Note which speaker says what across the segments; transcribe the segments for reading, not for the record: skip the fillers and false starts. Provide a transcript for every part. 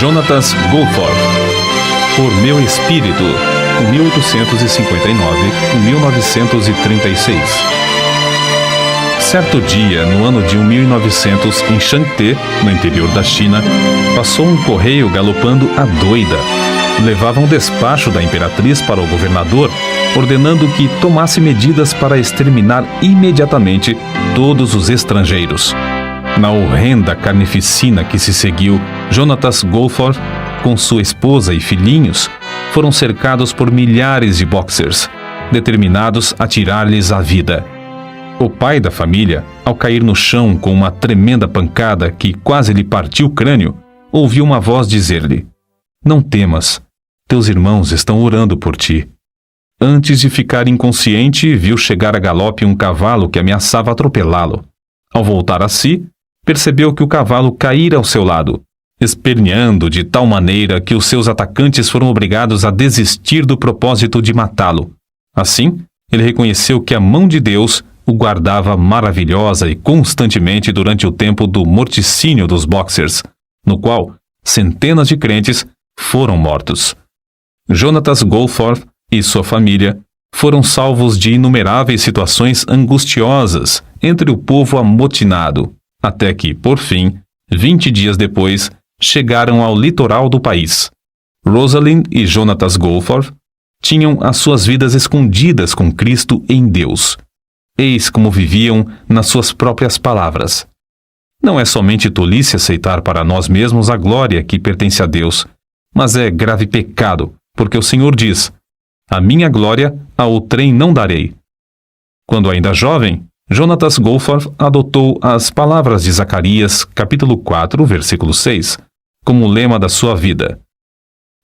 Speaker 1: Jonatas Goforth, Por Meu Espírito, 1859-1936. Certo dia, no ano de 1900, em Changte, no interior da China, passou um correio galopando à doida. Levava um despacho da imperatriz para o governador, ordenando que tomasse medidas para exterminar imediatamente todos os estrangeiros. Na horrenda carnificina que se seguiu, Jonatas Goforth, com sua esposa e filhinhos, foram cercados por milhares de boxers, determinados a tirar-lhes a vida. O pai da família, ao cair no chão com uma tremenda pancada que quase lhe partiu o crânio, ouviu uma voz dizer-lhe: "Não temas, teus irmãos estão orando por ti." Antes de ficar inconsciente, viu chegar a galope um cavalo que ameaçava atropelá-lo. Ao voltar a si, percebeu que o cavalo caíra ao seu lado, esperneando de tal maneira que os seus atacantes foram obrigados a desistir do propósito de matá-lo. Assim, ele reconheceu que a mão de Deus o guardava maravilhosa e constantemente durante o tempo do morticínio dos boxers, no qual centenas de crentes foram mortos. Jonatas Goforth e sua família foram salvos de inumeráveis situações angustiosas entre o povo amotinado, até que, por fim, 20 dias depois, chegaram ao litoral do país. Rosalind e Jonatas Goforth tinham as suas vidas escondidas com Cristo em Deus. Eis como viviam nas suas próprias palavras. Não é somente tolice aceitar para nós mesmos a glória que pertence a Deus, mas é grave pecado, porque o Senhor diz: "A minha glória a outrem não darei." Quando ainda jovem, Jonatas Goforth adotou as palavras de Zacarias, capítulo 4, versículo 6, como lema da sua vida: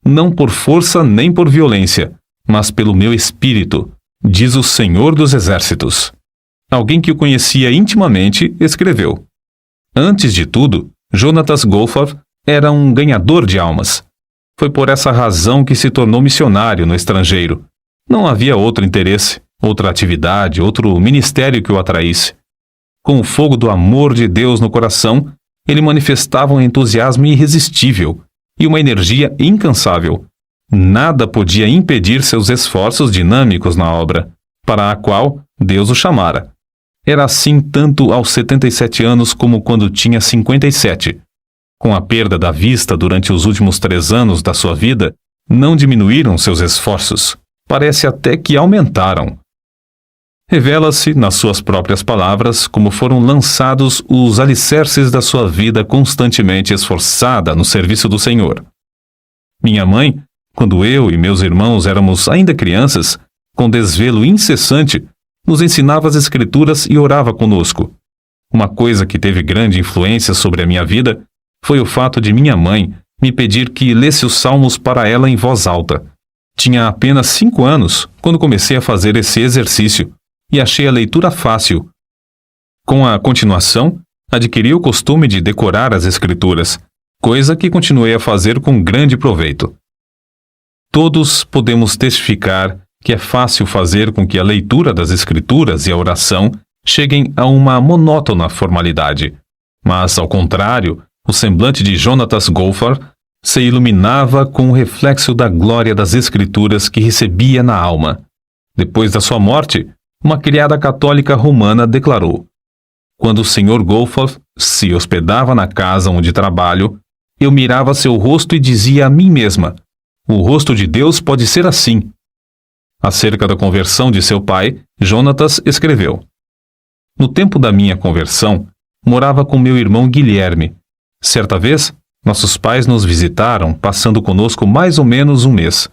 Speaker 1: "Não por força nem por violência, mas pelo meu espírito, diz o Senhor dos Exércitos." Alguém que o conhecia intimamente escreveu: "Antes de tudo, Jonatas Goforth era um ganhador de almas. Foi por essa razão que se tornou missionário no estrangeiro. Não havia outro interesse, outra atividade, outro ministério que o atraísse. Com o fogo do amor de Deus no coração, ele manifestava um entusiasmo irresistível e uma energia incansável. Nada podia impedir seus esforços dinâmicos na obra, para a qual Deus o chamara. Era assim tanto aos 77 anos como quando tinha 57. Com a perda da vista durante os últimos 3 anos da sua vida, não diminuíram seus esforços. Parece até que aumentaram. Revela-se, nas suas próprias palavras, como foram lançados os alicerces da sua vida constantemente esforçada no serviço do Senhor. Minha mãe, quando eu e meus irmãos éramos ainda crianças, com desvelo incessante, nos ensinava as Escrituras e orava conosco. Uma coisa que teve grande influência sobre a minha vida foi o fato de minha mãe me pedir que lesse os salmos para ela em voz alta. Tinha apenas 5 anos quando comecei a fazer esse exercício e achei a leitura fácil. Com a continuação, adquiri o costume de decorar as Escrituras, coisa que continuei a fazer com grande proveito. Todos podemos testificar que é fácil fazer com que a leitura das Escrituras e a oração cheguem a uma monótona formalidade. Mas, ao contrário, o semblante de Jonatas Goforth se iluminava com o reflexo da glória das Escrituras que recebia na alma. Depois da sua morte, uma criada católica romana declarou: "Quando o Sr. Goforth se hospedava na casa onde trabalho, eu mirava seu rosto e dizia a mim mesma: o rosto de Deus pode ser assim." Acerca da conversão de seu pai, Jonatas escreveu: "No tempo da minha conversão, morava com meu irmão Guilherme. Certa vez, nossos pais nos visitaram, passando conosco mais ou menos um mês.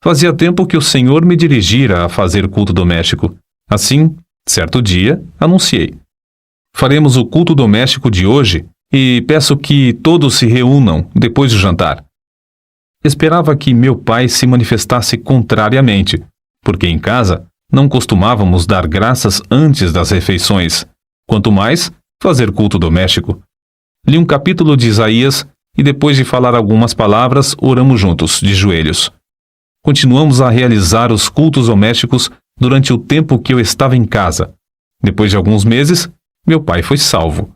Speaker 1: Fazia tempo que o Senhor me dirigira a fazer culto doméstico. Assim, certo dia, anunciei: faremos o culto doméstico de hoje e peço que todos se reúnam depois do jantar. Esperava que meu pai se manifestasse contrariamente, porque em casa não costumávamos dar graças antes das refeições, quanto mais fazer culto doméstico. Li um capítulo de Isaías e depois de falar algumas palavras, oramos juntos, de joelhos. Continuamos a realizar os cultos domésticos durante o tempo que eu estava em casa. Depois de alguns meses, meu pai foi salvo."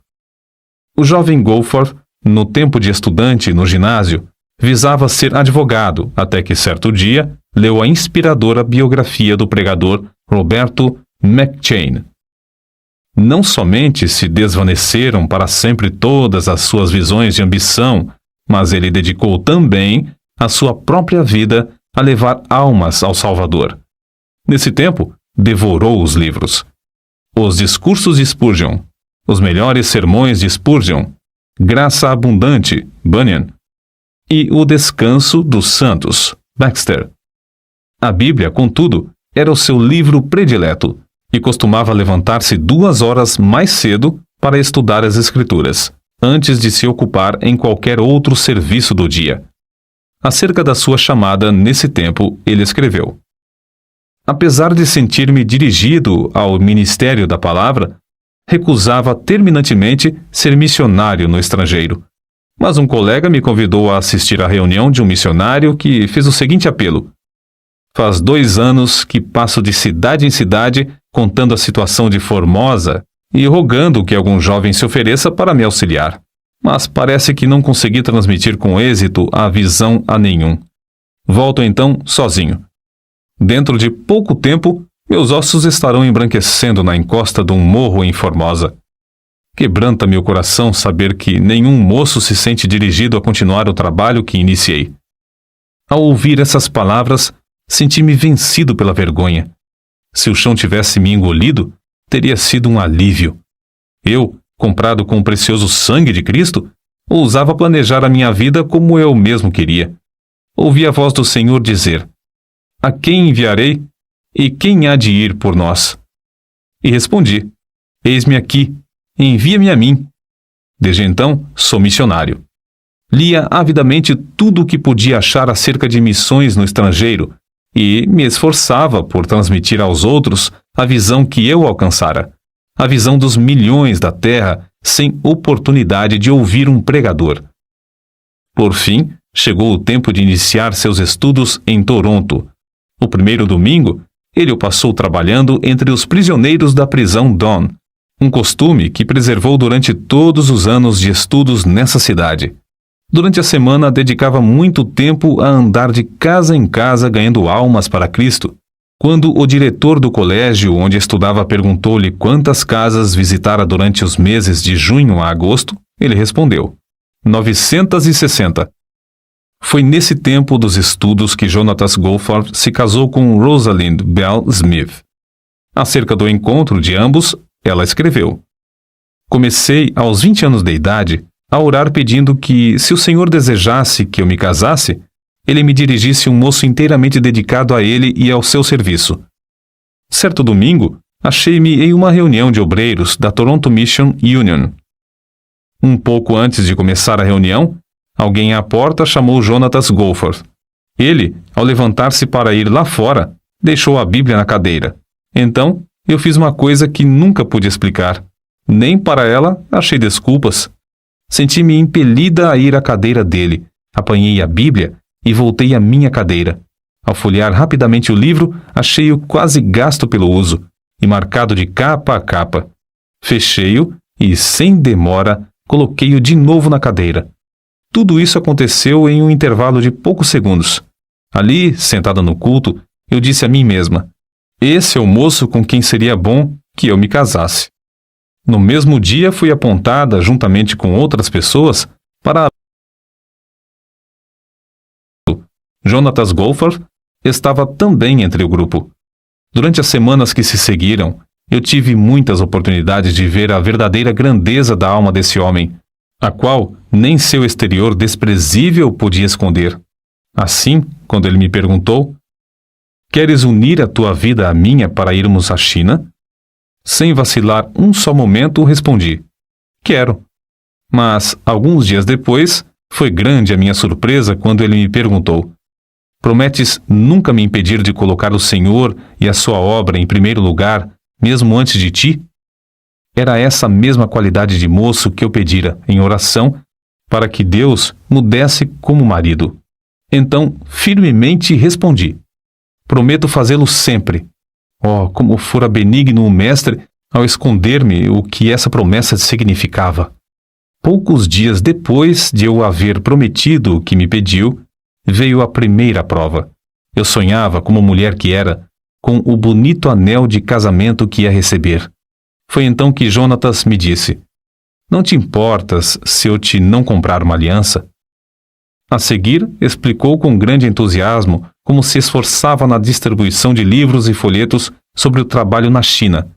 Speaker 1: O jovem Goforth, no tempo de estudante no ginásio, visava ser advogado, até que certo dia leu a inspiradora biografia do pregador Roberto McCheyne. Não somente se desvaneceram para sempre todas as suas visões de ambição, mas ele dedicou também a sua própria vida a levar almas ao Salvador. Nesse tempo, devorou os livros. Os discursos de Spurgeon, os melhores sermões de Spurgeon, Graça Abundante, Bunyan, e O Descanso dos Santos, Baxter. A Bíblia, contudo, era o seu livro predileto e costumava levantar-se 2 horas mais cedo para estudar as Escrituras, antes de se ocupar em qualquer outro serviço do dia. Acerca da sua chamada nesse tempo, ele escreveu: apesar de sentir-me dirigido ao ministério da palavra, recusava terminantemente ser missionário no estrangeiro. Mas um colega me convidou a assistir à reunião de um missionário que fez o seguinte apelo: faz 2 anos que passo de cidade em cidade contando a situação de Formosa e rogando que algum jovem se ofereça para me auxiliar. Mas parece que não consegui transmitir com êxito a visão a nenhum. Volto então sozinho. Dentro de pouco tempo, meus ossos estarão embranquecendo na encosta de um morro em Formosa. Quebranta-me o coração saber que nenhum moço se sente dirigido a continuar o trabalho que iniciei. Ao ouvir essas palavras, senti-me vencido pela vergonha. Se o chão tivesse me engolido, teria sido um alívio. Eu, comprado com o precioso sangue de Cristo, ousava planejar a minha vida como eu mesmo queria. Ouvi a voz do Senhor dizer: a quem enviarei? E quem há de ir por nós? E respondi: eis-me aqui, envia-me a mim. Desde então, sou missionário. Lia avidamente tudo o que podia achar acerca de missões no estrangeiro e me esforçava por transmitir aos outros a visão que eu alcançara, a visão dos milhões da terra sem oportunidade de ouvir um pregador. Por fim, chegou o tempo de iniciar seus estudos em Toronto. O primeiro domingo, ele o passou trabalhando entre os prisioneiros da prisão Don, um costume que preservou durante todos os anos de estudos nessa cidade. Durante a semana, dedicava muito tempo a andar de casa em casa ganhando almas para Cristo. Quando o diretor do colégio onde estudava perguntou-lhe quantas casas visitara durante os meses de junho a agosto, ele respondeu: 960. Foi nesse tempo dos estudos que Jonatas Goforth se casou com Rosalind Bell Smith. Acerca do encontro de ambos, ela escreveu: comecei, aos 20 anos de idade, a orar pedindo que, se o Senhor desejasse que eu me casasse, ele me dirigisse um moço inteiramente dedicado a ele e ao seu serviço. Certo domingo, achei-me em uma reunião de obreiros da Toronto Mission Union. Um pouco antes de começar a reunião, alguém à porta chamou Jonatas Goforth. Ele, ao levantar-se para ir lá fora, deixou a Bíblia na cadeira. Então, eu fiz uma coisa que nunca pude explicar. Nem para ela achei desculpas. Senti-me impelida a ir à cadeira dele. Apanhei a Bíblia e voltei à minha cadeira. Ao folhear rapidamente o livro, achei-o quase gasto pelo uso e marcado de capa a capa. Fechei-o e, sem demora, coloquei-o de novo na cadeira. Tudo isso aconteceu em um intervalo de poucos segundos. Ali, sentada no culto, eu disse a mim mesma: esse é o moço com quem seria bom que eu me casasse. No mesmo dia fui apontada, juntamente com outras pessoas, para a... Jonatas Goforth estava também entre o grupo. Durante as semanas que se seguiram, eu tive muitas oportunidades de ver a verdadeira grandeza da alma desse homem, a qual nem seu exterior desprezível podia esconder. Assim, quando ele me perguntou: queres unir a tua vida à minha para irmos à China? Sem vacilar um só momento, respondi: quero. Mas, alguns dias depois, foi grande a minha surpresa quando ele me perguntou: prometes nunca me impedir de colocar o Senhor e a sua obra em primeiro lugar, mesmo antes de ti? Era essa mesma qualidade de moço que eu pedira, em oração, para que Deus me desse como marido. Então, firmemente respondi: prometo fazê-lo sempre. Oh, como fora benigno o mestre ao esconder-me o que essa promessa significava. Poucos dias depois de eu haver prometido o que me pediu, veio a primeira prova. Eu sonhava, como mulher que era, com o bonito anel de casamento que ia receber. Foi então que Jonatas me disse: "Não te importas se eu te não comprar uma aliança?" A seguir, explicou com grande entusiasmo como se esforçava na distribuição de livros e folhetos sobre o trabalho na China.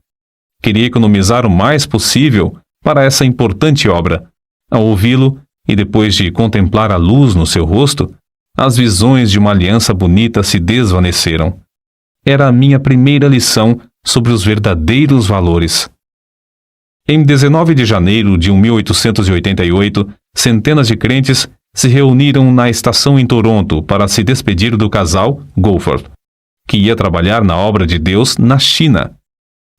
Speaker 1: Queria economizar o mais possível para essa importante obra. Ao ouvi-lo, e depois de contemplar a luz no seu rosto, as visões de uma aliança bonita se desvaneceram. Era a minha primeira lição sobre os verdadeiros valores. Em 19 de janeiro de 1888, centenas de crentes se reuniram na estação em Toronto para se despedir do casal Goforth, que ia trabalhar na obra de Deus na China.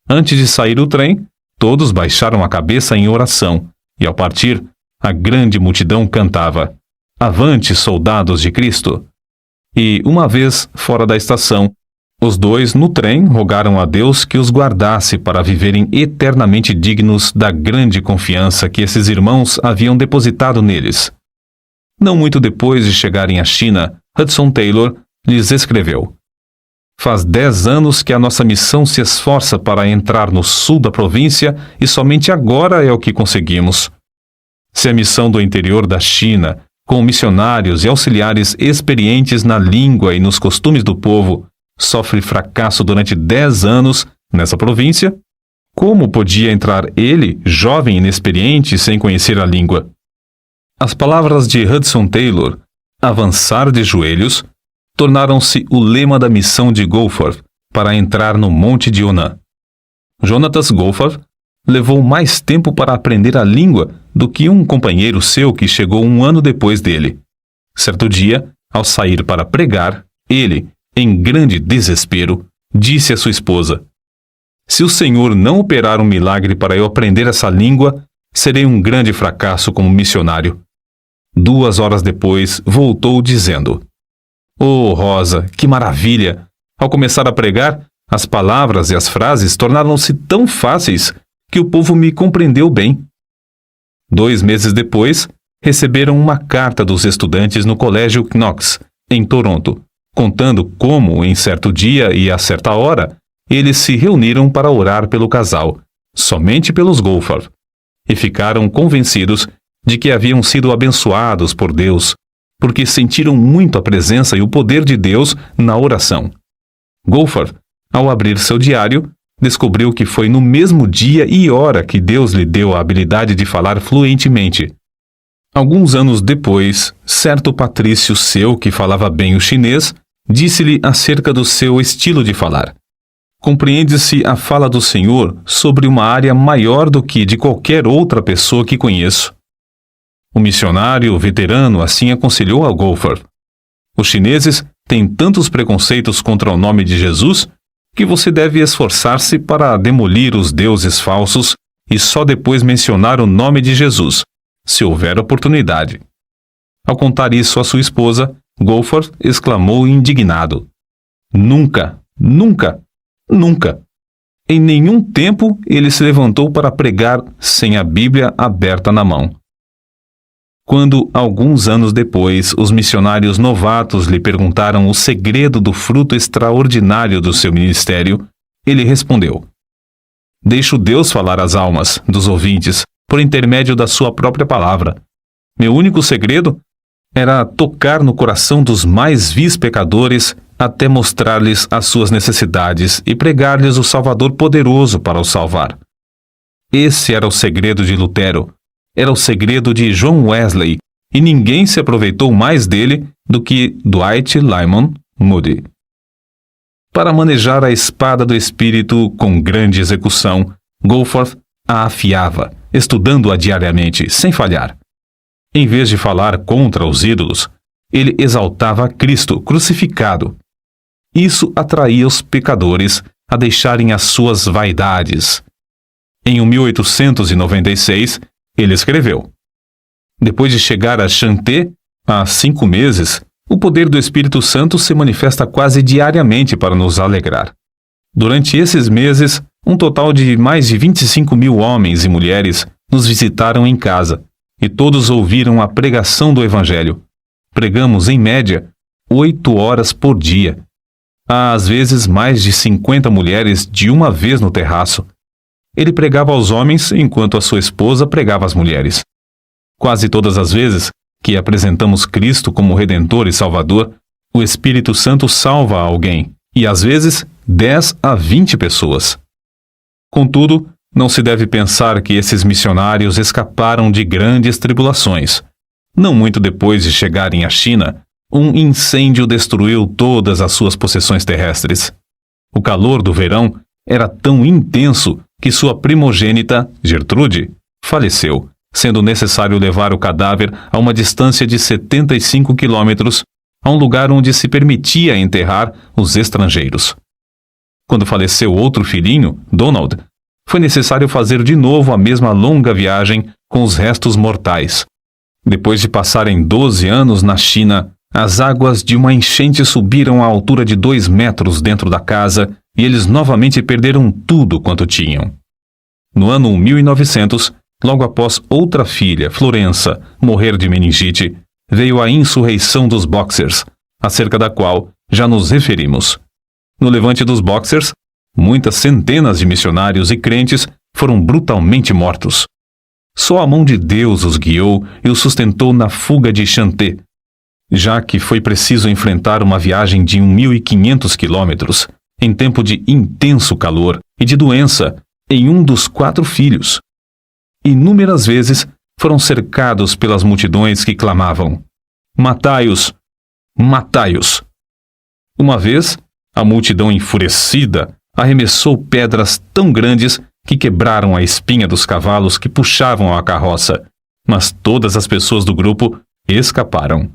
Speaker 1: Antes de sair do trem, todos baixaram a cabeça em oração, e ao partir, a grande multidão cantava: "Avante, soldados de Cristo!" E, uma vez fora da estação, os dois no trem rogaram a Deus que os guardasse para viverem eternamente dignos da grande confiança que esses irmãos haviam depositado neles. Não muito depois de chegarem à China, Hudson Taylor lhes escreveu: "Faz 10 anos que a nossa missão se esforça para entrar no sul da província e somente agora é o que conseguimos. Se a missão do interior da China, com missionários e auxiliares experientes na língua e nos costumes do povo, sofre fracasso durante 10 anos nessa província, como podia entrar ele, jovem e inexperiente, sem conhecer a língua?" As palavras de Hudson Taylor, "avançar de joelhos", tornaram-se o lema da missão de Goforth para entrar no Monte de Onan. Jonatas Goforth levou mais tempo para aprender a língua do que um companheiro seu que chegou 1 ano depois dele. Certo dia, ao sair para pregar, ele, em grande desespero, disse à sua esposa: "Se o Senhor não operar um milagre para eu aprender essa língua, serei um grande fracasso como missionário." 2 horas depois, voltou dizendo: "Oh, Rosa, que maravilha! Ao começar a pregar, as palavras e as frases tornaram-se tão fáceis que o povo me compreendeu bem." 2 meses depois, receberam uma carta dos estudantes no Colégio Knox, em Toronto, contando como, em certo dia e a certa hora, eles se reuniram para orar pelo casal, somente pelos Goforth, e ficaram convencidos de que haviam sido abençoados por Deus, porque sentiram muito a presença e o poder de Deus na oração. Goforth, ao abrir seu diário, descobriu que foi no mesmo dia e hora que Deus lhe deu a habilidade de falar fluentemente. Alguns anos depois, certo patrício seu que falava bem o chinês disse-lhe acerca do seu estilo de falar: "Compreende-se a fala do Senhor sobre uma área maior do que de qualquer outra pessoa que conheço." O missionário veterano assim aconselhou a Goforth: "Os chineses têm tantos preconceitos contra o nome de Jesus que você deve esforçar-se para demolir os deuses falsos e só depois mencionar o nome de Jesus, se houver oportunidade." Ao contar isso à sua esposa, Goforth exclamou indignado: "Nunca, nunca, nunca! Em nenhum tempo ele se levantou para pregar sem a Bíblia aberta na mão." Quando, alguns anos depois, os missionários novatos lhe perguntaram o segredo do fruto extraordinário do seu ministério, ele respondeu: "Deixo Deus falar às almas dos ouvintes por intermédio da sua própria palavra. Meu único segredo era tocar no coração dos mais vis pecadores até mostrar-lhes as suas necessidades e pregar-lhes o Salvador poderoso para os salvar." Esse era o segredo de Lutero. Era o segredo de John Wesley, e ninguém se aproveitou mais dele do que Dwight Lyman Moody. Para manejar a espada do Espírito com grande execução, Goforth a afiava, estudando-a diariamente, sem falhar. Em vez de falar contra os ídolos, ele exaltava Cristo crucificado. Isso atraía os pecadores a deixarem as suas vaidades. Em 1896, ele escreveu: "Depois de chegar a Shanté, há 5 meses, o poder do Espírito Santo se manifesta quase diariamente para nos alegrar. Durante esses meses, um total de mais de 25.000 homens e mulheres nos visitaram em casa, e todos ouviram a pregação do Evangelho. Pregamos, em média, 8 horas por dia. Há, às vezes, mais de 50 mulheres de uma vez no terraço. Ele pregava aos homens enquanto a sua esposa pregava às mulheres. Quase todas as vezes que apresentamos Cristo como Redentor e Salvador, o Espírito Santo salva alguém, e às vezes 10 a 20 pessoas. Contudo, não se deve pensar que esses missionários escaparam de grandes tribulações. Não muito depois de chegarem à China, um incêndio destruiu todas as suas possessões terrestres. O calor do verão era tão intenso que sua primogênita, Gertrude, faleceu, sendo necessário levar o cadáver a uma distância de 75 quilômetros, a um lugar onde se permitia enterrar os estrangeiros. Quando faleceu outro filhinho, Donald, foi necessário fazer de novo a mesma longa viagem com os restos mortais. Depois de passarem 12 anos na China, as águas de uma enchente subiram à altura de 2 metros dentro da casa e eles novamente perderam tudo quanto tinham. No ano 1900, logo após outra filha, Florença, morrer de meningite, veio a insurreição dos Boxers, acerca da qual já nos referimos. No levante dos Boxers, muitas centenas de missionários e crentes foram brutalmente mortos. Só a mão de Deus os guiou e os sustentou na fuga de Chanté, já que foi preciso enfrentar uma viagem de 1.500 quilômetros, em tempo de intenso calor e de doença, em um dos 4 filhos. Inúmeras vezes foram cercados pelas multidões que clamavam: "Matai-os! Matai-os!" Uma vez, a multidão enfurecida arremessou pedras tão grandes que quebraram a espinha dos cavalos que puxavam a carroça, mas todas as pessoas do grupo escaparam.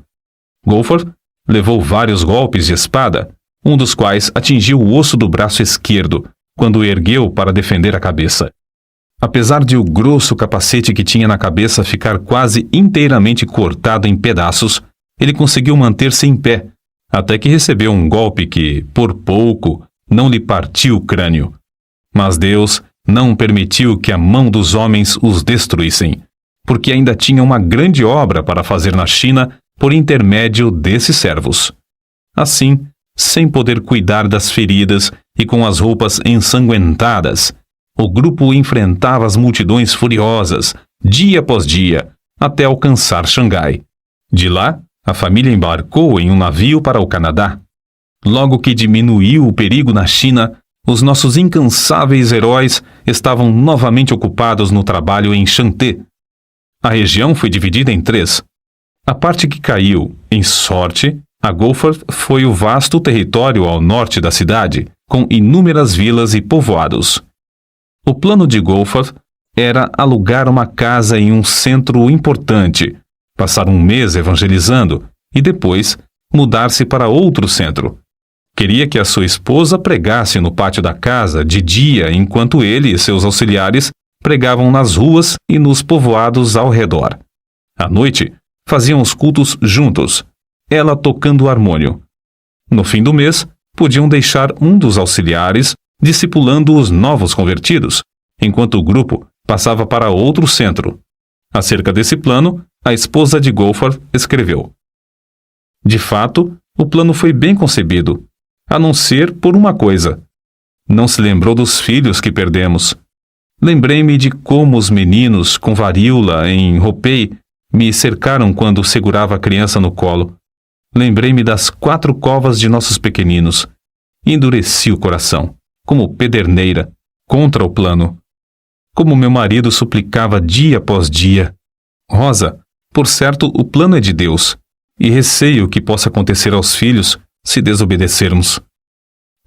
Speaker 1: Goforth levou vários golpes de espada, um dos quais atingiu o osso do braço esquerdo, quando o ergueu para defender a cabeça. Apesar de o grosso capacete que tinha na cabeça ficar quase inteiramente cortado em pedaços, ele conseguiu manter-se em pé, até que recebeu um golpe que, por pouco, não lhe partiu o crânio. Mas Deus não permitiu que a mão dos homens os destruíssem, porque ainda tinha uma grande obra para fazer na China por intermédio desses servos. Assim, sem poder cuidar das feridas e com as roupas ensanguentadas, o grupo enfrentava as multidões furiosas, dia após dia, até alcançar Xangai. De lá, a família embarcou em um navio para o Canadá. Logo que diminuiu o perigo na China, os nossos incansáveis heróis estavam novamente ocupados no trabalho em Chanté. A região foi dividida em 3. A parte que caiu, em sorte, a Goforth, foi o vasto território ao norte da cidade, com inúmeras vilas e povoados. O plano de Goforth era alugar uma casa em um centro importante, passar um mês evangelizando e depois mudar-se para outro centro. Queria que a sua esposa pregasse no pátio da casa de dia enquanto ele e seus auxiliares pregavam nas ruas e nos povoados ao redor. À noite, faziam os cultos juntos, ela tocando o harmônio. No fim do mês, podiam deixar um dos auxiliares discipulando os novos convertidos, enquanto o grupo passava para outro centro. Acerca desse plano, a esposa de Goforth escreveu: "De fato, o plano foi bem concebido, a não ser por uma coisa. Não se lembrou dos filhos que perdemos. Lembrei-me de como os meninos com varíola em Ropei me cercaram quando segurava a criança no colo. Lembrei-me das 4 covas de nossos pequeninos. Endureci o coração, como pederneira, contra o plano. Como meu marido suplicava dia após dia: Rosa, por certo o plano é de Deus, e receio o que possa acontecer aos filhos se desobedecermos.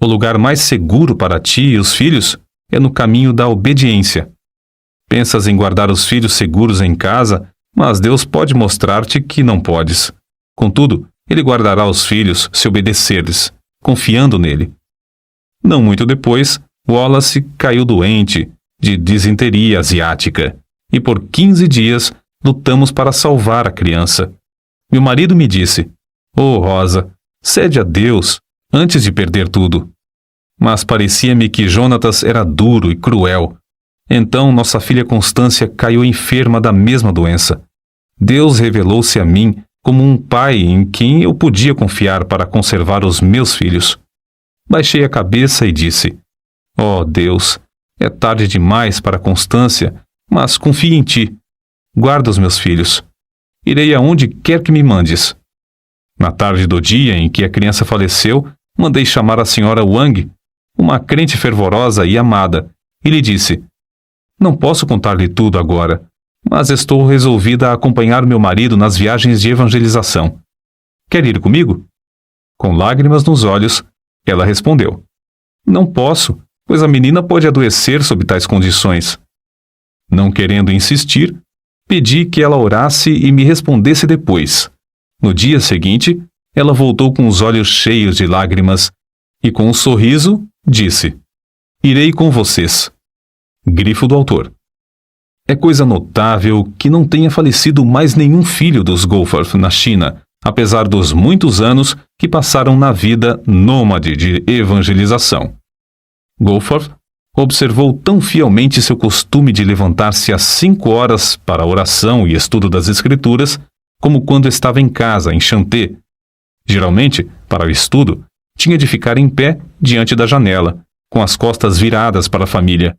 Speaker 1: O lugar mais seguro para ti e os filhos é no caminho da obediência. Pensas em guardar os filhos seguros em casa, mas Deus pode mostrar-te que não podes. Contudo, Ele guardará os filhos se obedecer-lhes, confiando nele." Não muito depois, Wallace caiu doente de disenteria asiática, e por 15 dias lutamos para salvar a criança. Meu marido me disse: "Oh, Rosa, cede a Deus antes de perder tudo." Mas parecia-me que Jonatas era duro e cruel. Então nossa filha Constância caiu enferma da mesma doença. Deus revelou-se a mim como um pai em quem eu podia confiar para conservar os meus filhos. Baixei a cabeça e disse: "Ó Deus, é tarde demais para a constância, mas confio em ti. Guarda os meus filhos. Irei aonde quer que me mandes." Na tarde do dia em que a criança faleceu, mandei chamar a senhora Wang, uma crente fervorosa e amada, e lhe disse: "Não posso contar-lhe tudo agora, mas estou resolvida a acompanhar meu marido nas viagens de evangelização. Quer ir comigo?" Com lágrimas nos olhos, ela respondeu: "Não posso, pois a menina pode adoecer sob tais condições." Não querendo insistir, pedi que ela orasse e me respondesse depois. No dia seguinte, ela voltou com os olhos cheios de lágrimas e, com um sorriso, disse: "Irei com vocês." Grifo do autor. É coisa notável que não tenha falecido mais nenhum filho dos Goforth na China, apesar dos muitos anos que passaram na vida nômade de evangelização. Goforth observou tão fielmente seu costume de levantar-se às 5 horas para a oração e estudo das Escrituras, como quando estava em casa, em Chanté. Geralmente, para o estudo, tinha de ficar em pé diante da janela, com as costas viradas para a família.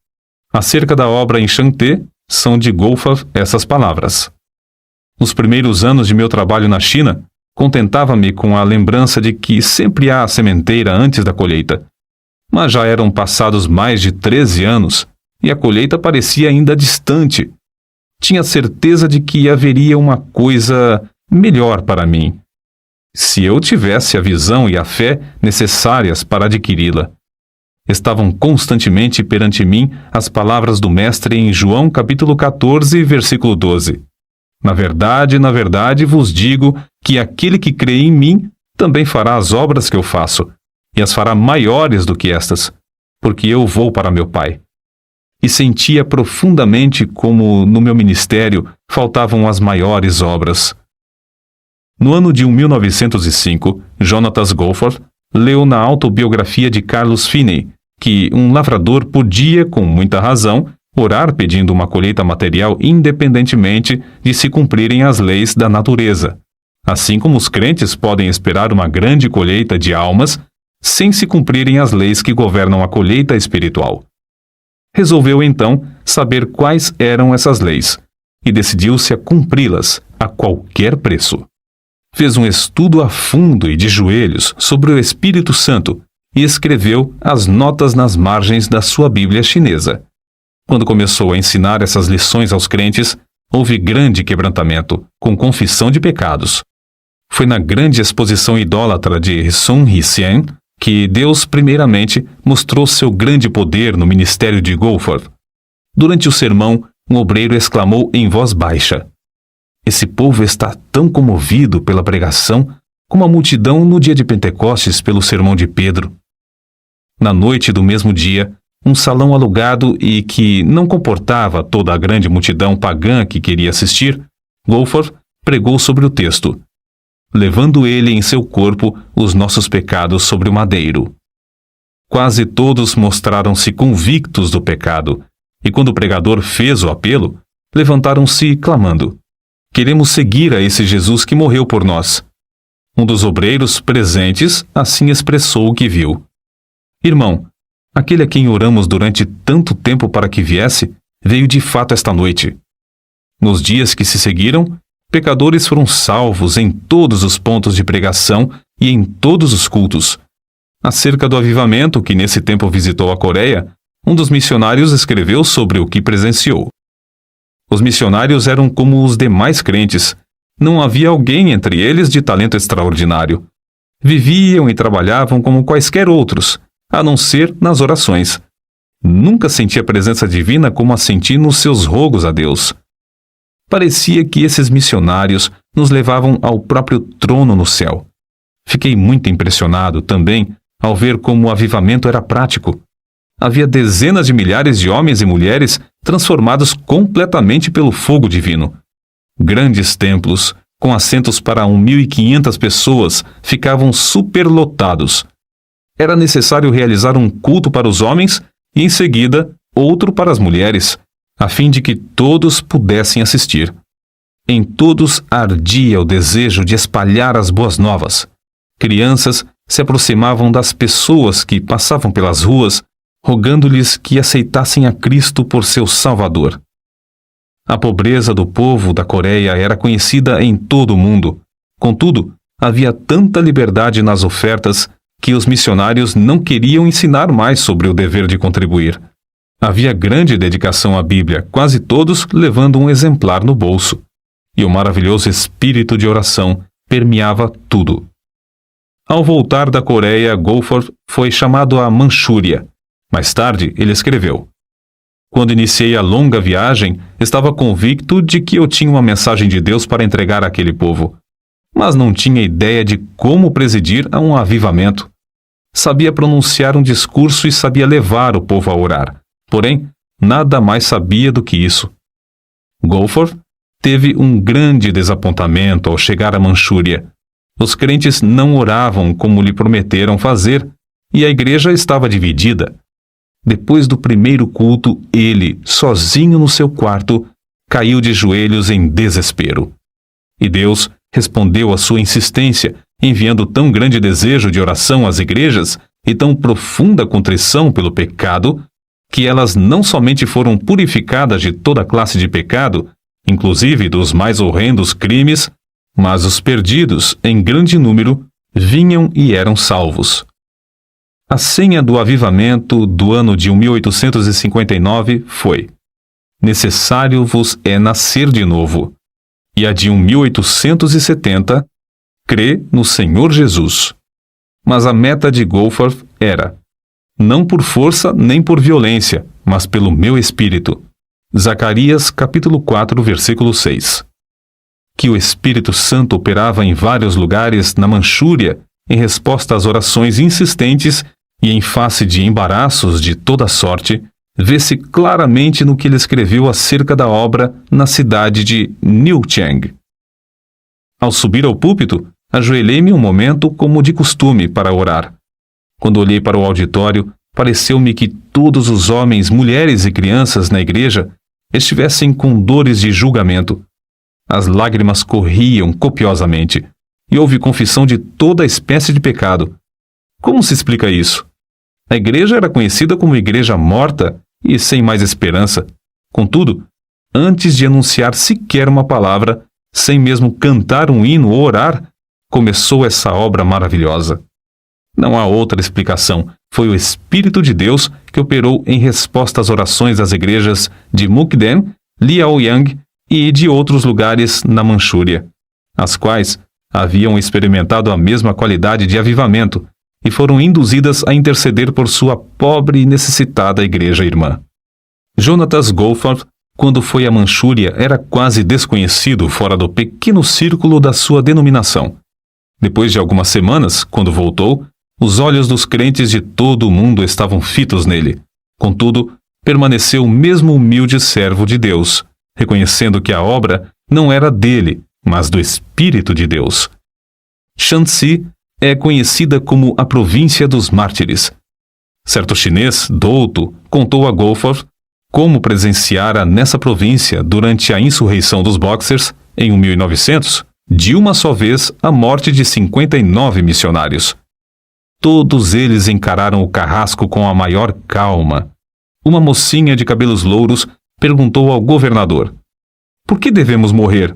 Speaker 1: Acerca da obra em Chanté, são de Goforth essas palavras: "Nos primeiros anos de meu trabalho na China, contentava-me com a lembrança de que sempre há a sementeira antes da colheita. Mas já eram passados mais de 13 anos e a colheita parecia ainda distante. Tinha certeza de que haveria uma coisa melhor para mim, se eu tivesse a visão e a fé necessárias para adquiri-la." Estavam constantemente perante mim as palavras do Mestre em João capítulo 14, versículo 12. Na verdade vos digo que aquele que crê em mim também fará as obras que eu faço, e as fará maiores do que estas, porque eu vou para meu Pai." E sentia profundamente como no meu ministério faltavam as maiores obras. No ano de 1905, Jonatas Goforth leu na autobiografia de Carlos Finney que um lavrador podia, com muita razão, orar pedindo uma colheita material independentemente de se cumprirem as leis da natureza, assim como os crentes podem esperar uma grande colheita de almas sem se cumprirem as leis que governam a colheita espiritual. Resolveu, então, saber quais eram essas leis e decidiu-se a cumpri-las a qualquer preço. Fez um estudo a fundo e de joelhos sobre o Espírito Santo e escreveu as notas nas margens da sua Bíblia chinesa. Quando começou a ensinar essas lições aos crentes, houve grande quebrantamento, com confissão de pecados. Foi na grande exposição idólatra de Sun Yat-sen que Deus primeiramente mostrou seu grande poder no ministério de Goforth. Durante o sermão, um obreiro exclamou em voz baixa: "Esse povo está tão comovido pela pregação como a multidão no dia de Pentecostes pelo sermão de Pedro." Na noite do mesmo dia, um salão alugado e que não comportava toda a grande multidão pagã que queria assistir, Goforth pregou sobre o texto: "Levando ele em seu corpo os nossos pecados sobre o madeiro." Quase todos mostraram-se convictos do pecado, e quando o pregador fez o apelo, levantaram-se clamando: "Queremos seguir a esse Jesus que morreu por nós." Um dos obreiros presentes assim expressou o que viu: "Irmão, aquele a quem oramos durante tanto tempo para que viesse, veio de fato esta noite." Nos dias que se seguiram, pecadores foram salvos em todos os pontos de pregação e em todos os cultos. Acerca do avivamento que nesse tempo visitou a Coreia, um dos missionários escreveu sobre o que presenciou: "Os missionários eram como os demais crentes. Não havia alguém entre eles de talento extraordinário. Viviam e trabalhavam como quaisquer outros, a não ser nas orações. Nunca senti a presença divina como a senti nos seus rogos a Deus. Parecia que esses missionários nos levavam ao próprio trono no céu. Fiquei muito impressionado também ao ver como o avivamento era prático. Havia dezenas de milhares de homens e mulheres transformados completamente pelo fogo divino. Grandes templos, com assentos para 1.500 pessoas, ficavam superlotados. Era necessário realizar um culto para os homens e, em seguida, outro para as mulheres, a fim de que todos pudessem assistir. Em todos ardia o desejo de espalhar as boas novas. Crianças se aproximavam das pessoas que passavam pelas ruas, rogando-lhes que aceitassem a Cristo por seu Salvador. A pobreza do povo da Coreia era conhecida em todo o mundo. Contudo, havia tanta liberdade nas ofertas que os missionários não queriam ensinar mais sobre o dever de contribuir. Havia grande dedicação à Bíblia, quase todos levando um exemplar no bolso. E o maravilhoso espírito de oração permeava tudo. Ao voltar da Coreia, Goforth foi chamado à Manchúria. Mais tarde, ele escreveu: "Quando iniciei a longa viagem, estava convicto de que eu tinha uma mensagem de Deus para entregar àquele povo, mas não tinha ideia de como presidir a um avivamento. Sabia pronunciar um discurso e sabia levar o povo a orar, porém, nada mais sabia do que isso." Goforth teve um grande desapontamento ao chegar à Manchúria. Os crentes não oravam como lhe prometeram fazer e a igreja estava dividida. Depois do primeiro culto, ele, sozinho no seu quarto, caiu de joelhos em desespero. E Deus respondeu à sua insistência, enviando tão grande desejo de oração às igrejas e tão profunda contrição pelo pecado, que elas não somente foram purificadas de toda classe de pecado, inclusive dos mais horrendos crimes, mas os perdidos, em grande número, vinham e eram salvos. A senha do avivamento do ano de 1859 foi: "Necessário vos é nascer de novo." E a de 1870, "Crê no Senhor Jesus." Mas a meta de Goforth era: "Não por força nem por violência, mas pelo meu espírito." Zacarias capítulo 4, versículo 6. Que o Espírito Santo operava em vários lugares na Manchúria em resposta às orações insistentes e em face de embaraços de toda sorte, vê-se claramente no que ele escreveu acerca da obra na cidade de Niucheng. Ao subir ao púlpito, ajoelhei-me um momento como de costume para orar. Quando olhei para o auditório, pareceu-me que todos os homens, mulheres e crianças na igreja estivessem com dores de julgamento. As lágrimas corriam copiosamente, e houve confissão de toda espécie de pecado. Como se explica isso? A igreja era conhecida como igreja morta e sem mais esperança. Contudo, antes de anunciar sequer uma palavra, sem mesmo cantar um hino ou orar, começou essa obra maravilhosa. Não há outra explicação. Foi o Espírito de Deus que operou em resposta às orações das igrejas de Mukden, Liaoyang e de outros lugares na Manchúria, as quais haviam experimentado a mesma qualidade de avivamento e foram induzidas a interceder por sua pobre e necessitada igreja irmã. Jonatas Goforth, quando foi à Manchúria, era quase desconhecido fora do pequeno círculo da sua denominação. Depois de algumas semanas, quando voltou, os olhos dos crentes de todo o mundo estavam fitos nele. Contudo, permaneceu o mesmo humilde servo de Deus, reconhecendo que a obra não era dele, mas do Espírito de Deus. Shanxi é conhecida como a província dos mártires. Certo chinês, douto, contou a Goforth como presenciara nessa província, durante a insurreição dos Boxers, em 1900, de uma só vez a morte de 59 missionários. Todos eles encararam o carrasco com a maior calma. Uma mocinha de cabelos louros perguntou ao governador: "Por que devemos morrer?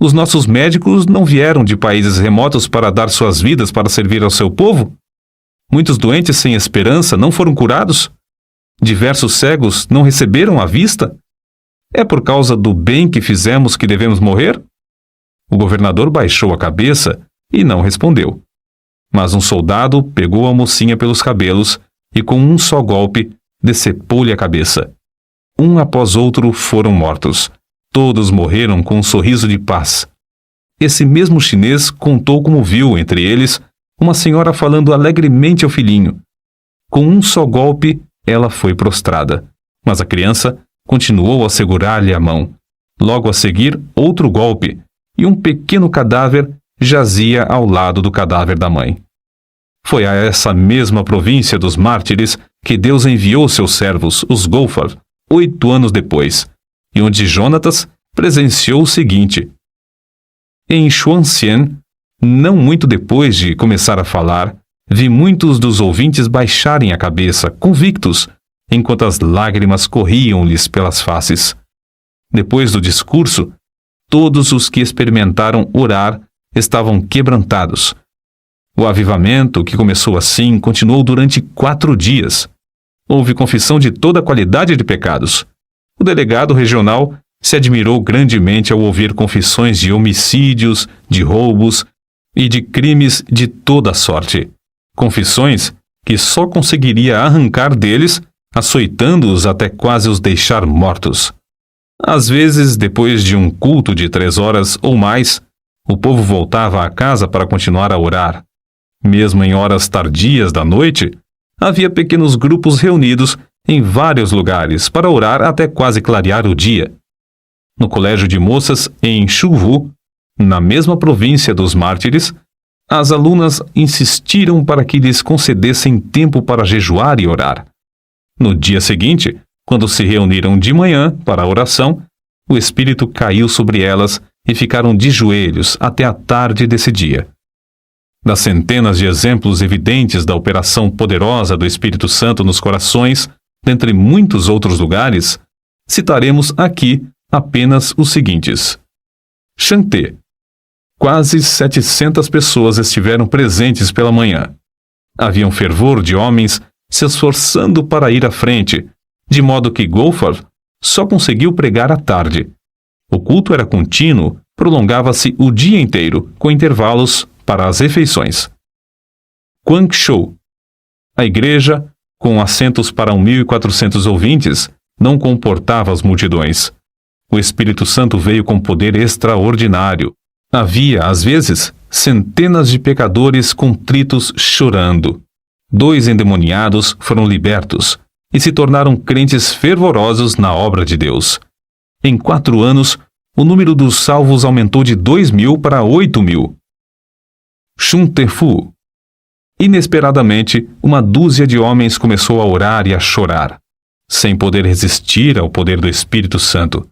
Speaker 1: Os nossos médicos não vieram de países remotos para dar suas vidas para servir ao seu povo? Muitos doentes sem esperança não foram curados? Diversos cegos não receberam a vista? É por causa do bem que fizemos que devemos morrer?" O governador baixou a cabeça e não respondeu. Mas um soldado pegou a mocinha pelos cabelos e, com um só golpe, decepou-lhe a cabeça. Um após outro foram mortos. Todos morreram com um sorriso de paz. Esse mesmo chinês contou como viu, entre eles, uma senhora falando alegremente ao filhinho. Com um só golpe, ela foi prostrada, mas a criança continuou a segurar-lhe a mão. Logo a seguir, outro golpe, e um pequeno cadáver jazia ao lado do cadáver da mãe. Foi a essa mesma província dos mártires que Deus enviou seus servos, os Goforth, 8 anos depois, e onde Jonatas presenciou o seguinte: Em Xuanxian, não muito depois de começar a falar, vi muitos dos ouvintes baixarem a cabeça, convictos, enquanto as lágrimas corriam-lhes pelas faces. Depois do discurso, todos os que experimentaram orar estavam quebrantados. O avivamento, que começou assim, continuou durante 4 dias. Houve confissão de toda a qualidade de pecados. O delegado regional se admirou grandemente ao ouvir confissões de homicídios, de roubos e de crimes de toda sorte. Confissões que só conseguiria arrancar deles, açoitando-os até quase os deixar mortos. Às vezes, depois de um culto de 3 horas ou mais, o povo voltava à casa para continuar a orar. Mesmo em horas tardias da noite, havia pequenos grupos reunidos em vários lugares para orar até quase clarear o dia. No colégio de moças em Chuvu, na mesma província dos Mártires, as alunas insistiram para que lhes concedessem tempo para jejuar e orar. No dia seguinte, quando se reuniram de manhã para a oração, o Espírito caiu sobre elas e ficaram de joelhos até a tarde desse dia. Das centenas de exemplos evidentes da operação poderosa do Espírito Santo nos corações, dentre muitos outros lugares, citaremos aqui apenas os seguintes. Xanté. Quase 700 pessoas estiveram presentes pela manhã. Havia um fervor de homens se esforçando para ir à frente, de modo que Goforth só conseguiu pregar à tarde. O culto era contínuo, prolongava-se o dia inteiro, com intervalos para as refeições. Guangzhou. A igreja, com assentos para 1.400 ouvintes, não comportava as multidões. O Espírito Santo veio com poder extraordinário. Havia, às vezes, centenas de pecadores contritos chorando. 2 endemoniados foram libertos e se tornaram crentes fervorosos na obra de Deus. Em 4 anos, o número dos salvos aumentou de 2.000 para 8.000. Xuntefu. Inesperadamente, uma dúzia de homens começou a orar e a chorar, sem poder resistir ao poder do Espírito Santo.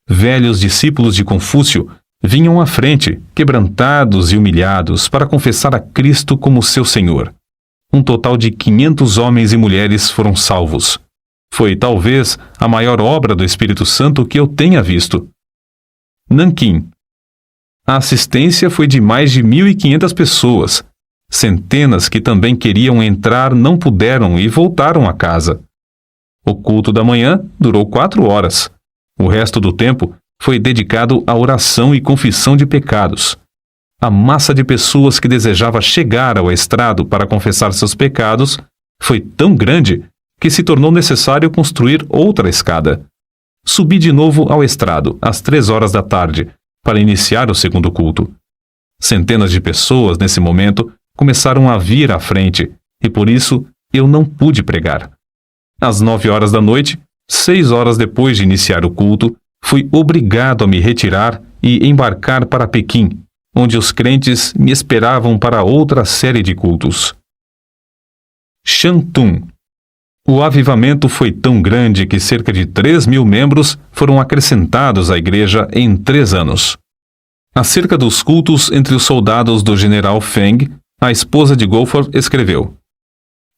Speaker 1: Velhos discípulos de Confúcio vinham à frente, quebrantados e humilhados, para confessar a Cristo como seu Senhor. Um total de 500 homens e mulheres foram salvos. Foi, talvez, a maior obra do Espírito Santo que eu tenha visto. Nanquim. A assistência foi de mais de 1.500 pessoas. Centenas que também queriam entrar não puderam e voltaram a casa. O culto da manhã durou 4 horas. O resto do tempo foi dedicado à oração e confissão de pecados. A massa de pessoas que desejava chegar ao estrado para confessar seus pecados foi tão grande que se tornou necessário construir outra escada. Subi de novo ao estrado, às 3 horas da tarde, para iniciar o segundo culto. Centenas de pessoas, nesse momento, começaram a vir à frente, e por isso eu não pude pregar. Às 9 horas da noite, 6 horas depois de iniciar o culto, fui obrigado a me retirar e embarcar para Pequim, onde os crentes me esperavam para outra série de cultos. Shantung. O avivamento foi tão grande que cerca de 3.000 membros foram acrescentados à igreja em 3 anos. Acerca dos cultos entre os soldados do general Feng, a esposa de Goforth escreveu: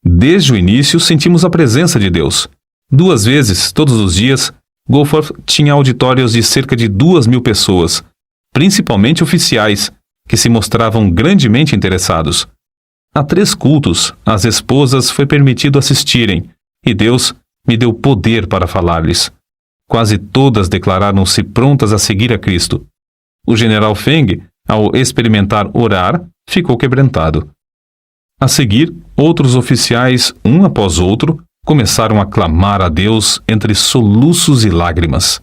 Speaker 1: Desde o início sentimos a presença de Deus. 2 vezes, todos os dias, Goforth tinha auditórios de cerca de 2.000 pessoas, principalmente oficiais, que se mostravam grandemente interessados. A 3 cultos, às esposas foi permitido assistirem, e Deus me deu poder para falar-lhes. Quase todas declararam-se prontas a seguir a Cristo. O general Feng, ao experimentar orar, ficou quebrantado. A seguir, outros oficiais, um após outro, começaram a clamar a Deus entre soluços e lágrimas.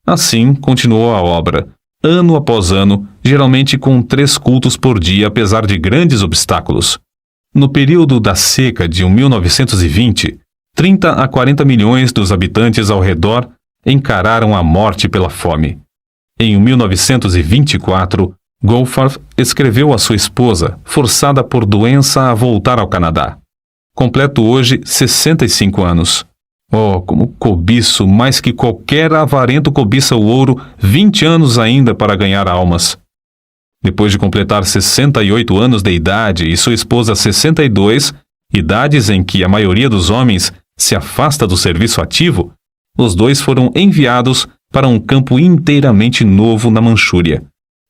Speaker 1: Assim continuou a obra, ano após ano, geralmente com 3 cultos por dia, apesar de grandes obstáculos. No período da seca de 1920, 30 a 40 milhões dos habitantes ao redor encararam a morte pela fome. Em 1924, Goforth escreveu à sua esposa, forçada por doença a voltar ao Canadá. Completo hoje 65 anos. Oh, como cobiço, mais que qualquer avarento cobiça o ouro, 20 anos ainda para ganhar almas. Depois de completar 68 anos de idade e sua esposa 62, idades em que a maioria dos homens se afasta do serviço ativo, os dois foram enviados para um campo inteiramente novo na Manchúria.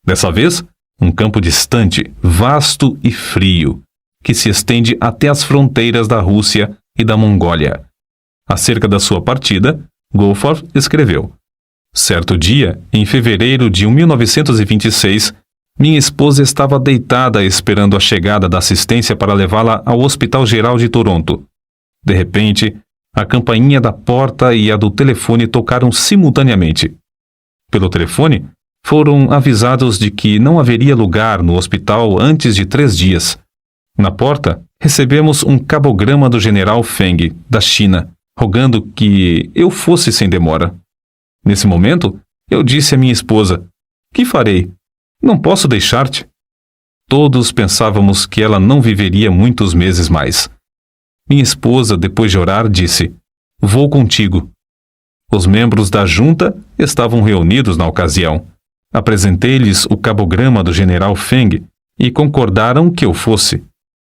Speaker 1: Dessa vez, um campo distante, vasto e frio, que se estende até as fronteiras da Rússia e da Mongólia. Acerca da sua partida, Goforth escreveu: certo dia, em fevereiro de 1926, minha esposa estava deitada esperando a chegada da assistência para levá-la ao Hospital Geral de Toronto. De repente, a campainha da porta e a do telefone tocaram simultaneamente. Pelo telefone, foram avisados de que não haveria lugar no hospital antes de 3 dias. Na porta, recebemos um cabograma do general Feng, da China, rogando que eu fosse sem demora. Nesse momento, eu disse à minha esposa: que farei? Não posso deixar-te. Todos pensávamos que ela não viveria muitos meses mais. Minha esposa, depois de orar, disse: vou contigo. Os membros da junta estavam reunidos na ocasião. Apresentei-lhes o cabograma do general Feng e concordaram que eu fosse.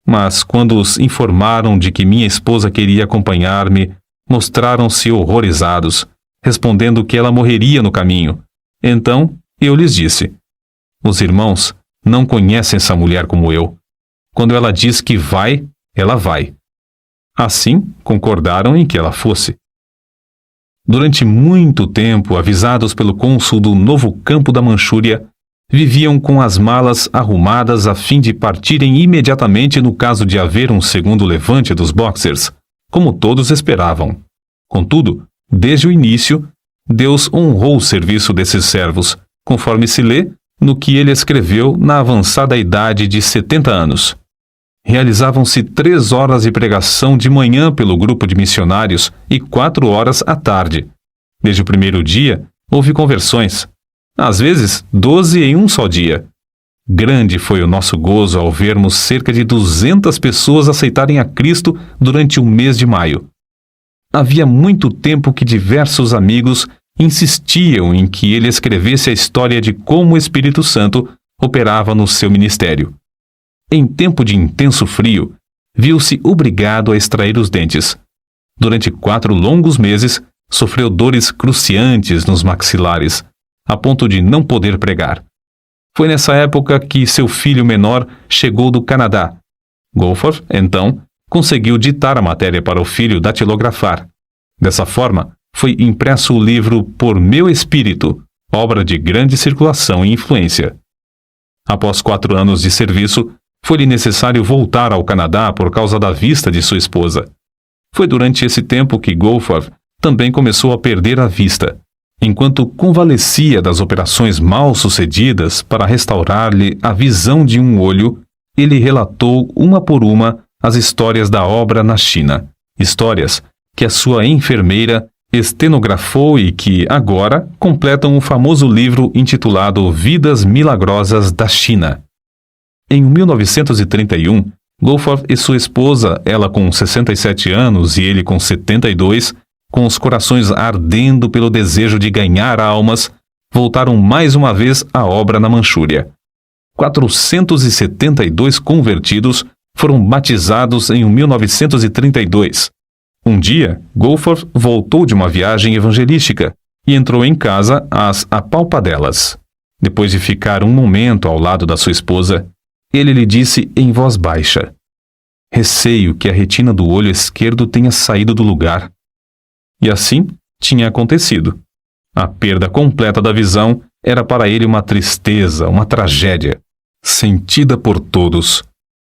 Speaker 1: Mas quando os informaram de que minha esposa queria acompanhar-me, mostraram-se horrorizados, respondendo que ela morreria no caminho. Então eu lhes disse: os irmãos não conhecem essa mulher como eu. Quando ela diz que vai, ela vai. Assim, concordaram em que ela fosse. Durante muito tempo, avisados pelo cônsul do novo campo da Manchúria, viviam com as malas arrumadas a fim de partirem imediatamente no caso de haver um segundo levante dos Boxers, como todos esperavam. Contudo, desde o início, Deus honrou o serviço desses servos, conforme se lê no que ele escreveu na avançada idade de 70 anos. Realizavam-se 3 horas de pregação de manhã pelo grupo de missionários e 4 horas à tarde. Desde o primeiro dia, houve conversões. Às vezes, 12 em um só dia. Grande foi o nosso gozo ao vermos cerca de 200 pessoas aceitarem a Cristo durante o mês de maio. Havia muito tempo que diversos amigos insistiam em que ele escrevesse a história de como o Espírito Santo operava no seu ministério. Em tempo de intenso frio, viu-se obrigado a extrair os dentes. Durante 4 longos meses, sofreu dores cruciantes nos maxilares, a ponto de não poder pregar. Foi nessa época que seu filho menor chegou do Canadá. Goforth, então, conseguiu ditar a matéria para o filho datilografar. Dessa forma, foi impresso o livro Por Meu Espírito, obra de grande circulação e influência. Após 4 anos de serviço, foi-lhe necessário voltar ao Canadá por causa da vista de sua esposa. Foi durante esse tempo que Goforth também começou a perder a vista. Enquanto convalescia das operações mal sucedidas para restaurar-lhe a visão de um olho, ele relatou uma por uma as histórias da obra na China, histórias que a sua enfermeira estenografou e que, agora, completam o famoso livro intitulado Vidas Milagrosas da China. Em 1931, Goforth e sua esposa, ela com 67 anos e ele com 72, com os corações ardendo pelo desejo de ganhar almas, voltaram mais uma vez à obra na Manchúria. 472 convertidos foram batizados em 1932. Um dia, Goforth voltou de uma viagem evangelística e entrou em casa às apalpadelas. Depois de ficar um momento ao lado da sua esposa, ele lhe disse em voz baixa: receio que a retina do olho esquerdo tenha saído do lugar. E assim tinha acontecido. A perda completa da visão era para ele uma tristeza, uma tragédia, sentida por todos.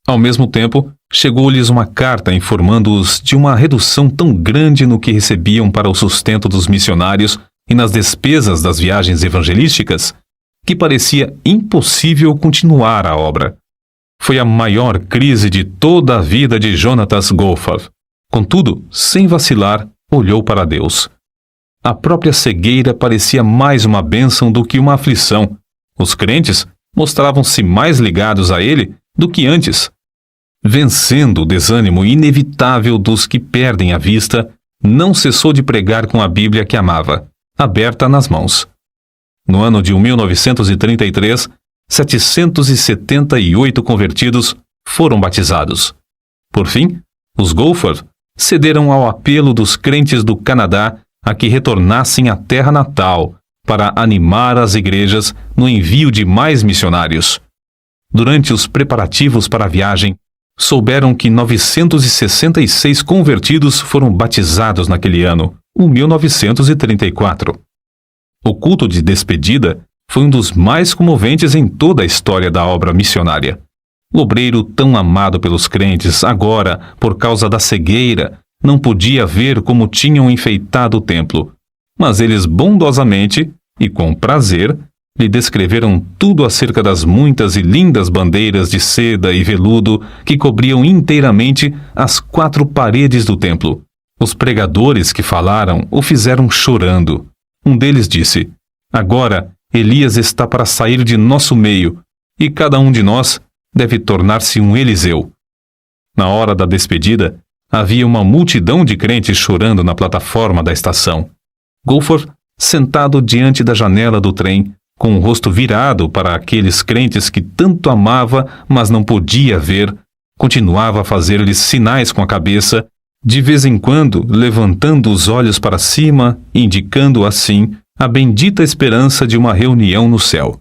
Speaker 1: Ao mesmo tempo, chegou-lhes uma carta informando-os de uma redução tão grande no que recebiam para o sustento dos missionários e nas despesas das viagens evangelísticas, que parecia impossível continuar a obra. Foi a maior crise de toda a vida de Jonatas Goforth. Contudo, sem vacilar, olhou para Deus. A própria cegueira parecia mais uma bênção do que uma aflição. Os crentes mostravam-se mais ligados a ele do que antes. Vencendo o desânimo inevitável dos que perdem a vista, não cessou de pregar com a Bíblia que amava, aberta nas mãos. No ano de 1933, 778 convertidos foram batizados. Por fim, os Goforth cederam ao apelo dos crentes do Canadá a que retornassem à terra natal para animar as igrejas no envio de mais missionários. Durante os preparativos para a viagem, souberam que 966 convertidos foram batizados naquele ano, o 1934. O culto de despedida foi um dos mais comoventes em toda a história da obra missionária. O obreiro tão amado pelos crentes, agora, por causa da cegueira, não podia ver como tinham enfeitado o templo, mas eles bondosamente e com prazer lhe descreveram tudo acerca das muitas e lindas bandeiras de seda e veludo que cobriam inteiramente as 4 paredes do templo. Os pregadores que falaram o fizeram chorando. Um deles disse: "Agora Elias está para sair de nosso meio, e cada um de nós deve tornar-se um Eliseu." Na hora da despedida, havia uma multidão de crentes chorando na plataforma da estação. Goforth, sentado diante da janela do trem, com o rosto virado para aqueles crentes que tanto amava, mas não podia ver, continuava a fazer-lhes sinais com a cabeça, de vez em quando levantando os olhos para cima, indicando assim a bendita esperança de uma reunião no céu.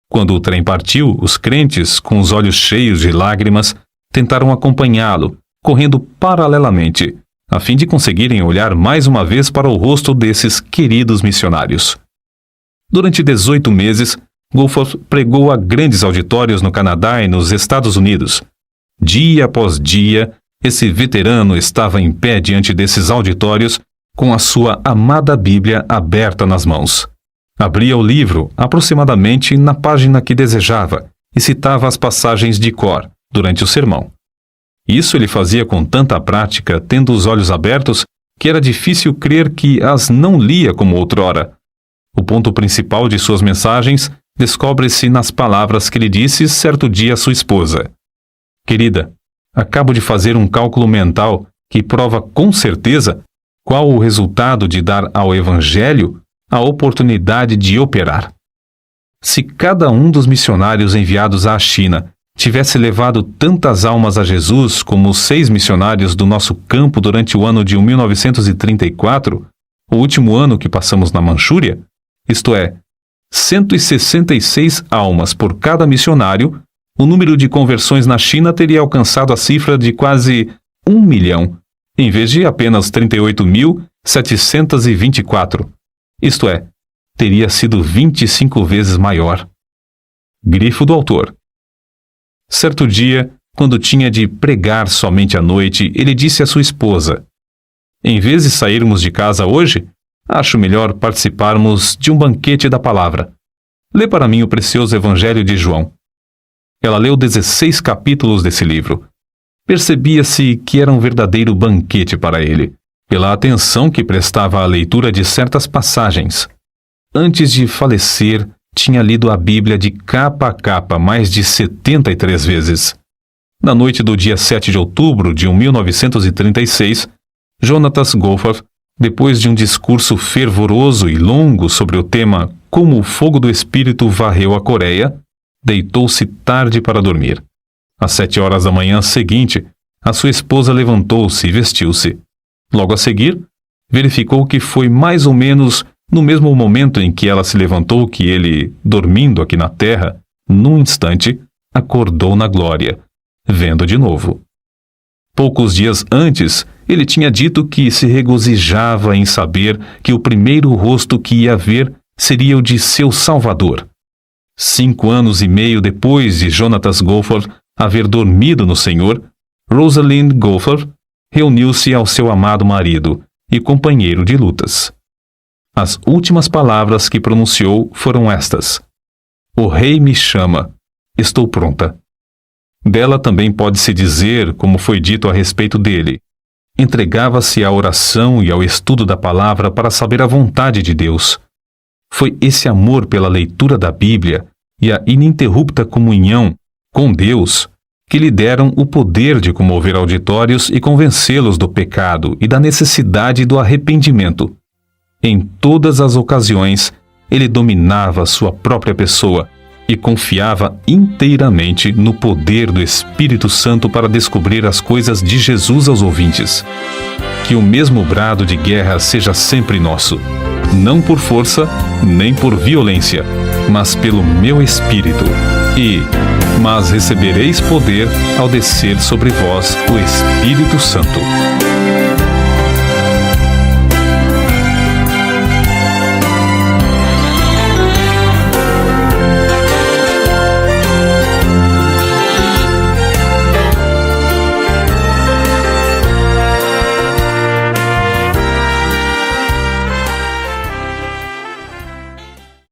Speaker 1: Quando o trem partiu, os crentes, com os olhos cheios de lágrimas, tentaram acompanhá-lo, correndo paralelamente, a fim de conseguirem olhar mais uma vez para o rosto desses queridos missionários. Durante 18 meses, Goforth pregou a grandes auditórios no Canadá e nos Estados Unidos. Dia após dia, esse veterano estava em pé diante desses auditórios, com a sua amada Bíblia aberta nas mãos. Abria o livro aproximadamente na página que desejava e citava as passagens de cor durante o sermão. Isso ele fazia com tanta prática, tendo os olhos abertos, que era difícil crer que as não lia como outrora. O ponto principal de suas mensagens descobre-se nas palavras que lhe disse certo dia a sua esposa: "Querida, acabo de fazer um cálculo mental que prova com certeza qual o resultado de dar ao Evangelho a oportunidade de operar. Se cada um dos missionários enviados à China tivesse levado tantas almas a Jesus como os 6 missionários do nosso campo durante o ano de 1934, o último ano que passamos na Manchúria, isto é, 166 almas por cada missionário, o número de conversões na China teria alcançado a cifra de quase 1 milhão, em vez de apenas 38.724. Isto é, teria sido 25 vezes maior." Grifo do autor. Certo dia, quando tinha de pregar somente à noite, ele disse à sua esposa: "Em vez de sairmos de casa hoje, acho melhor participarmos de um banquete da palavra. Lê para mim o precioso Evangelho de João." Ela leu 16 capítulos desse livro. Percebia-se que era um verdadeiro banquete para ele, pela atenção que prestava à leitura de certas passagens. Antes de falecer, tinha lido a Bíblia de capa a capa mais de 73 vezes. Na noite do dia 7 de outubro de 1936, Jonathan Goforth, depois de um discurso fervoroso e longo sobre o tema Como o Fogo do Espírito Varreu a Coreia, deitou-se tarde para dormir. Às 7 horas da manhã seguinte, a sua esposa levantou-se e vestiu-se. Logo a seguir, verificou que foi mais ou menos no mesmo momento em que ela se levantou que ele, dormindo aqui na terra, num instante, acordou na glória, vendo de novo. Poucos dias antes, ele tinha dito que se regozijava em saber que o primeiro rosto que ia ver seria o de seu Salvador. 5 anos e meio depois de Jonathan Goforth haver dormido no Senhor, Rosalind Goforth reuniu-se ao seu amado marido e companheiro de lutas. As últimas palavras que pronunciou foram estas: "O rei me chama, estou pronta." Dela também pode-se dizer, como foi dito a respeito dele: entregava-se à oração e ao estudo da palavra para saber a vontade de Deus. Foi esse amor pela leitura da Bíblia e a ininterrupta comunhão com Deus que lhe deram o poder de comover auditórios e convencê-los do pecado e da necessidade do arrependimento. Em todas as ocasiões, ele dominava sua própria pessoa, e confiava inteiramente no poder do Espírito Santo para descobrir as coisas de Jesus aos ouvintes. Que o mesmo brado de guerra seja sempre nosso, não por força, nem por violência, mas pelo meu Espírito. Mas recebereis poder ao descer sobre vós o Espírito Santo.